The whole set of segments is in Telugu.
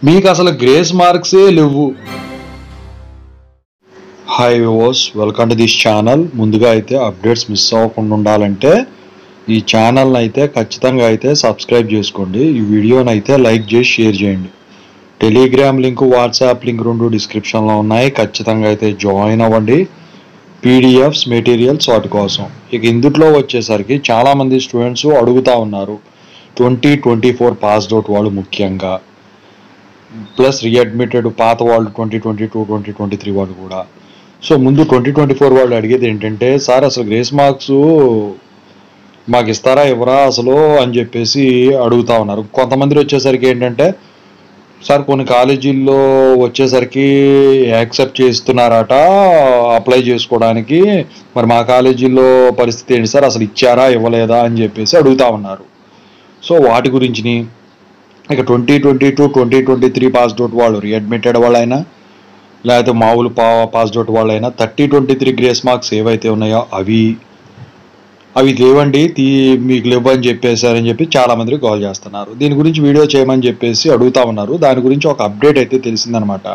మీకు అసలు గ్రేస్ మార్క్సే లేవు. Hi viewers, welcome to this channel. ముందుగా అయితే అప్డేట్స్ మిస్ అవ్వకుండా ఉండాలంటే ఈ ఛానల్ని అయితే ఖచ్చితంగా అయితే సబ్స్క్రైబ్ చేసుకోండి. ఈ వీడియోని అయితే లైక్ చేసి షేర్ చేయండి. టెలిగ్రామ్ లింక్, వాట్సాప్ లింక్ రెండు డిస్క్రిప్షన్లో ఉన్నాయి. ఖచ్చితంగా అయితే జాయిన్ అవ్వండి. పీడిఎఫ్స్, మెటీరియల్స్ వాటి కోసం. ఇక ఇందులో వచ్చేసరికి చాలామంది స్టూడెంట్స్ అడుగుతూ ఉన్నారు, 2024 పాస్డ్ అవుట్ వాళ్ళు ముఖ్యంగా, ప్లస్ రీఅడ్మిటెడ్ పాత వాళ్ళు 2022, 2023 వాళ్ళు కూడా. సో ముందు 2024 వాళ్ళు అడిగేది ఏంటంటే, సార్ అసలు గ్రేస్ మార్క్స్ మాకు ఇస్తారా ఇవ్వరా అసలు అని చెప్పేసి అడుగుతూ ఉన్నారు. కొంతమంది వచ్చేసరికి ఏంటంటే, సార్ కొన్ని కాలేజీల్లో వచ్చేసరికి యాక్సెప్ట్ చేస్తున్నారట అప్లై చేసుకోవడానికి, మరి మా కాలేజీల్లో పరిస్థితి ఏంటి సార్, అసలు ఇచ్చారా ఇవ్వలేదా అని చెప్పేసి అడుగుతూ ఉన్నారు. సో వాటి గురించి ఇక 2022, 2023 పాస్డ్ అవుట్ వాళ్ళు, రీఅడ్మిటెడ్ వాళ్ళైనా లేకపోతే మామూలు పాస్డ్ అవుట్ వాళ్ళైనా 3023 గ్రేస్ మార్క్స్ ఏవైతే ఉన్నాయో అవి లేవండి, మీకు లేవు అని చెప్పేశారని చెప్పి చాలామంది కాల్ చేస్తున్నారు. దీని గురించి వీడియో చేయమని చెప్పేసి అడుగుతా ఉన్నారు. దాని గురించి ఒక అప్డేట్ అయితే తెలిసిందనమాట.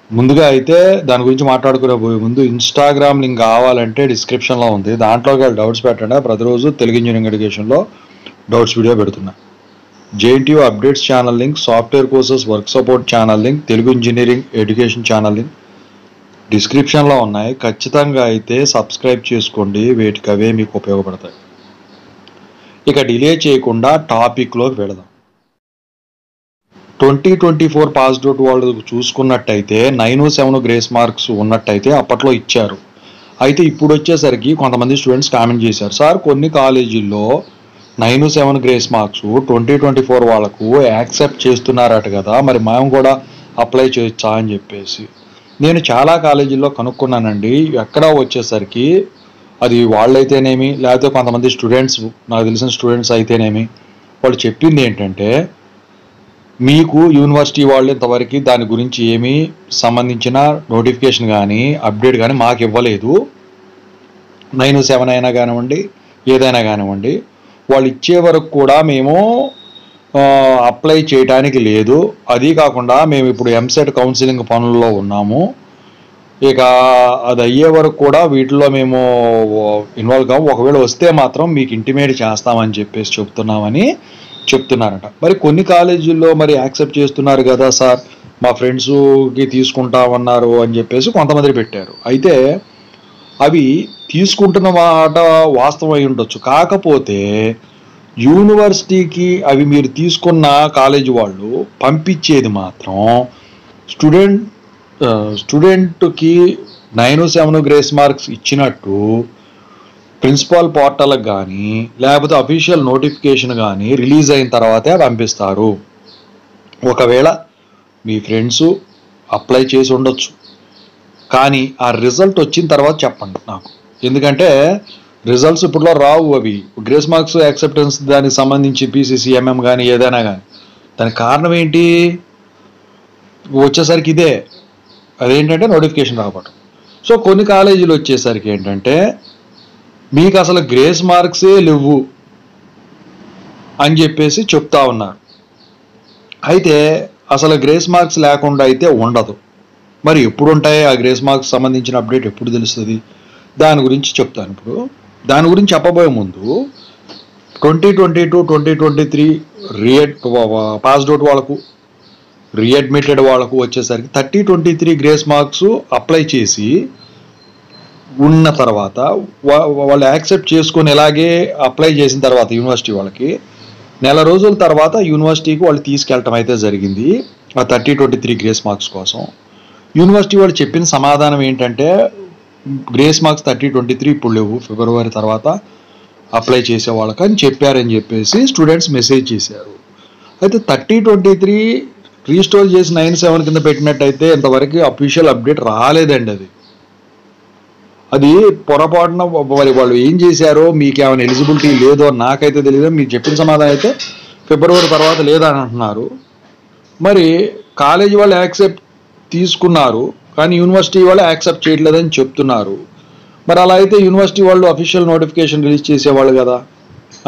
ముందుగా అయితే దాని గురించి మాట్లాడుకునే పోయే ముందు ఇన్స్టాగ్రామ్ లింక్ కావాలంటే డిస్క్రిప్షన్లో ఉంది. దాంట్లోకి డౌట్స్ పెట్టండి. ప్రతిరోజు తెలుగు ఇంజనీరింగ్ ఎడ్యుకేషన్లో డౌట్స్ వీడియో పెడుతున్నా. JNTU updates channel link, software courses work support channel link, Telugu engineering education channel link డిస్క్రిప్షన్లో ఉన్నాయి. ఖచ్చితంగా అయితే సబ్స్క్రైబ్ చేసుకోండి. వేటికవే మీకు ఉపయోగపడతాయి. ఇక డిలే చేయకుండా టాపిక్లోకి వెళదాం. 2024 పాస్డ్ అవుట్ వాళ్ళు చూసుకున్నట్టయితే 9-7 గ్రేస్ మార్క్స్ ఉన్నట్టయితే అప్పట్లో ఇచ్చారు. అయితే ఇప్పుడు వచ్చేసరికి కొంతమంది స్టూడెంట్స్ కామెంట్ చేశారు, సార్ కొన్ని కాలేజీల్లో 9-7 గ్రేస్ మార్క్స్ 2024 వాళ్ళకు యాక్సెప్ట్ చేస్తున్నారట కదా, మరి మేము కూడా అప్లై చేయొచ్చా అని చెప్పేసి. నేను చాలా కాలేజీల్లో కనుక్కున్నానండి. ఎక్కడ వచ్చేసరికి అది వాళ్ళైతేనేమి లేకపోతే కొంతమంది స్టూడెంట్స్, నాకు తెలిసిన స్టూడెంట్స్ అయితేనేమి, వాళ్ళు చెప్పింది ఏంటంటే, మీకు యూనివర్సిటీ వాళ్ళు ఇంతవరకు దాని గురించి ఏమీ సంబంధించిన నోటిఫికేషన్ కానీ అప్డేట్ కానీ మాకు ఇవ్వలేదు. 9-7 అయినా కానివ్వండి, ఏదైనా కానివ్వండి, వాళ్ళు ఇచ్చే వరకు కూడా మేము అప్లై చేయడానికి లేదు. అది కాకుండా మేము ఇప్పుడు ఎంసెట్ కౌన్సిలింగ్ పనుల్లో ఉన్నాము. ఇక అది అయ్యే వరకు కూడా వీటిలో మేము ఇన్వాల్వ్ కాము. ఒకవేళ వస్తే మాత్రం మీకు ఇంటిమేట్ చేస్తామని చెప్పేసి చెప్తున్నారట. మరి కొన్ని కాలేజీల్లో మరి యాక్సెప్ట్ చేస్తున్నారు కదా సార్, మా ఫ్రెండ్స్కి తీసుకుంటామన్నారు అని చెప్పేసి కొంతమంది పెట్టారు. అయితే అవి తీసుకుంటున్న మాట వాస్తవం అయి ఉండొచ్చు. కాకపోతే యూనివర్సిటీకి అవి మీరు తీసుకున్న కాలేజీ వాళ్ళు పంపించేది మాత్రం స్టూడెంట్కి 9-7 గ్రేస్ మార్క్స్ ఇచ్చినట్టు ప్రిన్సిపాల్ పోర్టల్కి కానీ లేకపోతే అఫీషియల్ నోటిఫికేషన్ కానీ రిలీజ్ అయిన తర్వాతే పంపిస్తారు. ఒకవేళ మీ ఫ్రెండ్స్ అప్లై చేసి ఉండొచ్చు, కానీ ఆ రిజల్ట్ వచ్చిన తర్వాత చెప్పండి నాకు. ఎందుకంటే రిజల్ట్స్ ఇప్పుడులో రావు. అవి గ్రేస్ మార్క్స్ యాక్సెప్టెన్స్ దానికి సంబంధించి PCC, MM కానీ ఏదైనా కానీ, దానికి కారణం ఏంటి వచ్చేసరికి ఇదే, అదేంటంటే నోటిఫికేషన్ రావడం. సో కొన్ని కాలేజీలు వచ్చేసరికి ఏంటంటే, మీకు అసలు గ్రేస్ మార్క్సే లేవు అని చెప్పేసి చెప్తా ఉన్నారు. అయితే అసలు గ్రేస్ మార్క్స్ లేకుండా అయితే ఉండదు. మరి ఎప్పుడు ఉంటాయి ఆ గ్రేస్ మార్క్స్ సంబంధించిన అప్డేట్, ఎప్పుడు తెలుస్తుంది? దాని గురించి చెప్తాను. ఇప్పుడు దాని గురించి చెప్పబోయే ముందు 2022, 2023 పాస్డ్ అవుట్ వాళ్ళకు, రీఅడ్మిటెడ్ వాళ్ళకు వచ్చేసరికి 3023 గ్రేస్ మార్క్స్ అప్లై చేసి ఉన్న తర్వాత వాళ్ళు యాక్సెప్ట్ చేసుకొని ఇలాగే అప్లై చేసిన తర్వాత యూనివర్సిటీ వాళ్ళకి నెల రోజుల తర్వాత యూనివర్సిటీకి వాళ్ళు తీసుకెళ్ళటం అయితే జరిగింది ఆ 3023 గ్రేస్ మార్క్స్ కోసం. యూనివర్సిటీ వాళ్ళు చెప్పిన సమాధానం ఏంటంటే, గ్రేస్ మార్క్స్ 3023 ఇప్పుడు లేవు, ఫిబ్రవరి తర్వాత అప్లై చేసే వాళ్ళకి అని చెప్పారని చెప్పేసి స్టూడెంట్స్ మెసేజ్ చేశారు. అయితే 3023 రీస్టోర్ చేసి 9-7 కింద పెట్టినట్టయితే ఇంతవరకు అఫీషియల్ అప్డేట్ రాలేదండి. అది పొరపాటున మరి వాళ్ళు ఏం చేశారో, మీకు ఏమైనా ఎలిజిబిలిటీ లేదో నాకైతే తెలియదు. మీరు చెప్పిన సమాధానం అయితే ఫిబ్రవరి తర్వాత లేదని అంటున్నారు. మరి కాలేజీ వాళ్ళు యాక్సెప్ట్ తీసుకున్నారు కానీ యూనివర్సిటీ వాళ్ళు యాక్సెప్ట్ చేయట్లేదని చెప్తున్నారు. మరి అలా అయితే యూనివర్సిటీ వాళ్ళు అఫీషియల్ నోటిఫికేషన్ రిలీజ్ చేసేవాళ్ళు కదా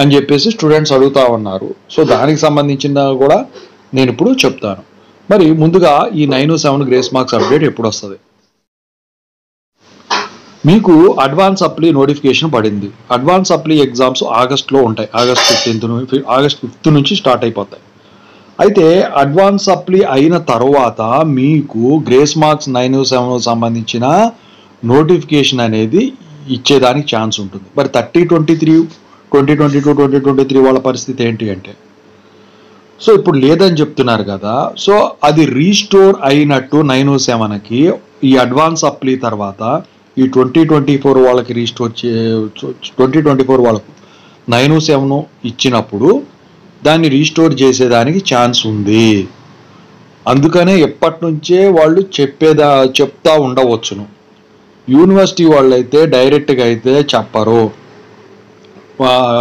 అని చెప్పేసి స్టూడెంట్స్ అడుగుతూ ఉన్నారు. సో దానికి సంబంధించిన కూడా నేను ఇప్పుడు చెప్తాను. మరి ముందుగా ఈ 9-7 గ్రేస్ మార్క్స్ అప్డేట్ ఎప్పుడు వస్తుంది? మీకు అడ్వాన్స్ సప్లీ నోటిఫికేషన్ పడింది. అడ్వాన్స్ సప్లీ ఎగ్జామ్స్ ఆగస్ట్లో ఉంటాయి. ఆగస్ట్ 5 నుంచి స్టార్ట్ అయిపోతాయి. అయితే అడ్వాన్స్ సప్లీ అయిన తర్వాత మీకు గ్రేస్ మార్క్స్ 9-7 సంబంధించిన నోటిఫికేషన్ అనేది ఇచ్చేదానికి ఛాన్స్ ఉంటుంది. మరి 2022, 2023 వాళ్ళ పరిస్థితి ఏంటి అంటే, సో ఇప్పుడు లేదని చెప్తున్నారు కదా. సో అది రీస్టోర్ అయినట్టు 9-7కి ఈ అడ్వాన్స్ సప్లీ తర్వాత ఈ 2024 వాళ్ళకి రీస్టోర్ 2024 వాళ్ళకు 9-7 ఇచ్చినప్పుడు దాన్ని రీస్టోర్ చేసేదానికి ఛాన్స్ ఉంది. అందుకనే ఎప్పటి నుంచే వాళ్ళు చెప్తా ఉండవచ్చును. యూనివర్సిటీ వాళ్ళు అయితే డైరెక్ట్గా అయితే చెప్పరు,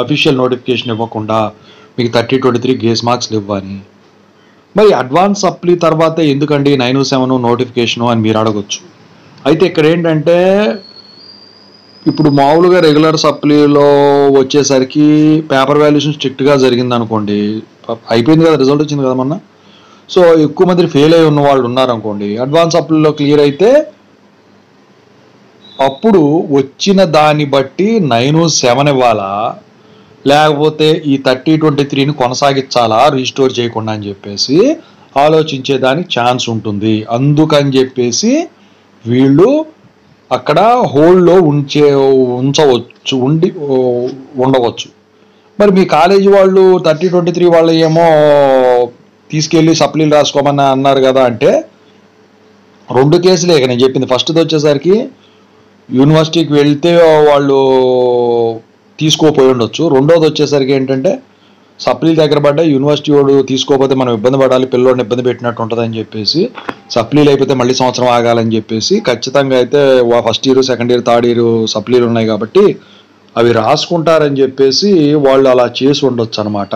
అఫీషియల్ నోటిఫికేషన్ ఇవ్వకుండా మీకు 2023 గ్రేస్ మార్క్స్ ఇవ్వని. మరి అడ్వాన్స్ సప్లీ తర్వాత ఎందుకండి 9-7 నోటిఫికేషను అని మీరు అడగొచ్చు. అయితే ఇక్కడ ఏంటంటే, ఇప్పుడు మామూలుగా రెగ్యులర్ సప్లీలో వచ్చేసరికి పేపర్ వాల్యుయేషన్ స్ట్రిక్ట్గా జరిగింది అనుకోండి, అయిపోయింది కదా, రిజల్ట్ వచ్చింది కదా మొన్న. సో ఎక్కువ మంది ఫెయిల్ అయి ఉన్న వాళ్ళు ఉన్నారనుకోండి, అడ్వాన్స్ సప్లీలో క్లియర్ అయితే అప్పుడు వచ్చిన దాన్ని బట్టి 9-7 ఇవ్వాలా, లేకపోతే ఈ 2023ని కొనసాగించాలా రీస్టోర్ చేయకుండా అని చెప్పేసి ఆలోచించేదానికి ఛాన్స్ ఉంటుంది. అందుకని చెప్పేసి వీళ్ళు అక్కడ హోల్డ్లో ఉండవచ్చు. మరి మీ కాలేజీ వాళ్ళు 2023 వాళ్ళు ఏమో తీసుకెళ్ళి సప్లీలు రాసుకోమని అన్నారు కదా అంటే, 2 కేసులే ఇక నేను చెప్పింది. ఫస్ట్ది వచ్చేసరికి యూనివర్సిటీకి వెళ్తే వాళ్ళు తీసుకోపోయి ఉండొచ్చు. రెండోది వచ్చేసరికి ఏంటంటే, సప్లీలు దగ్గర పడ్డా యూనివర్సిటీ వాడు తీసుకోకపోతే మనం ఇబ్బంది పడాలి, పిల్లోడిని ఇబ్బంది పెట్టినట్టు ఉంటుందని చెప్పేసి సప్లీలు అయిపోతే మళ్ళీ సంవత్సరం ఆగాలని చెప్పేసి ఖచ్చితంగా అయితే first year, second year, third year సప్లీలు ఉన్నాయి కాబట్టి అవి రాసుకుంటారని చెప్పేసి వాళ్ళు అలా చేసి ఉండొచ్చు అనమాట.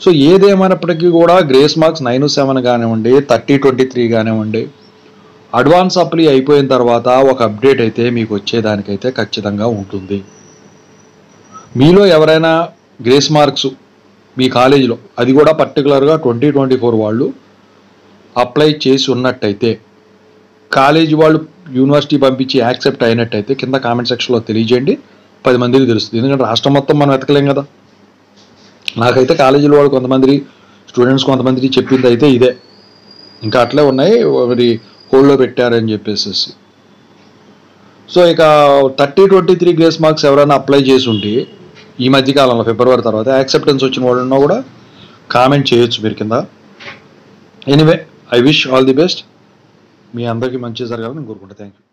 సో ఏదేమైనప్పటికీ కూడా గ్రేస్ మార్క్స్ 9-7 కానివ్వండి, 30-23 కానివ్వండి, అడ్వాన్స్ సప్లీ అయిపోయిన తర్వాత ఒక అప్డేట్ అయితే మీకు వచ్చేదానికైతే ఖచ్చితంగా ఉంటుంది. మీలో ఎవరైనా గ్రేస్ మార్క్స్ మీ కాలేజీలో, అది కూడా పర్టికులర్గా 2024 వాళ్ళు అప్లై చేసి ఉన్నట్టయితే, కాలేజీ వాళ్ళు యూనివర్సిటీ పంపించి యాక్సెప్ట్ అయినట్టయితే కింద కామెంట్ సెక్షన్లో తెలియజేయండి. 10 మందికి తెలుస్తుంది. ఎందుకంటే రాష్ట్రం మొత్తం మనం వెతకలేం కదా. నాకైతే కాలేజీలో వాళ్ళు కొంతమంది స్టూడెంట్స్ కొంతమంది చెప్పింది అయితే ఇదే, ఇంకా అట్లే ఉన్నాయి, మరి హోల్డ్లో పెట్టారని చెప్పేసి. సో ఇక 30-23 గ్రేస్ మార్క్స్ ఎవరైనా అప్లై చేసి ఉంటే ఈ మధ్యకాలంలో ఫిబ్రవరి తర్వాత యాక్సెప్టెన్స్ వచ్చిన వాళ్ళు ఉన్నా కూడా కామెంట్ చేయొచ్చు మీరు కింద. Anyway, I wish all the best. మీ అందరికీ మంచి జరగాలని నేను కోరుకుంటా. Thank you.